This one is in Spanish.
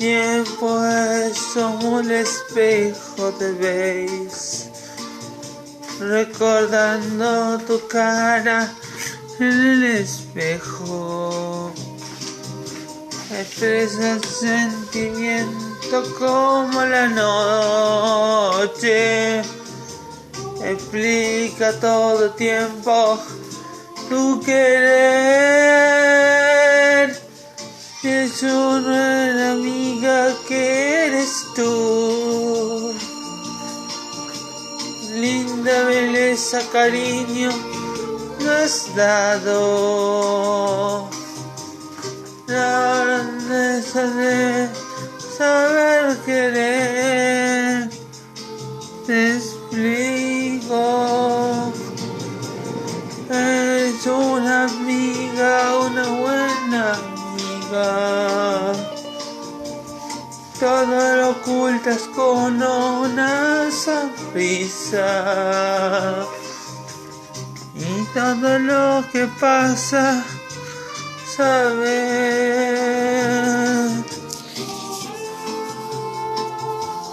tiempo es como el espejo te ves, recordando tu cara en el espejo. Expresa el sentimiento como la noche, explica todo tiempo tu querer. Es una amiga que eres tú, linda belleza, cariño me has dado, la grandeza de saber querer. Te explico, eres una amiga, una buena amiga. Todo lo ocultas con una sonrisa, y todo lo que pasa sabes.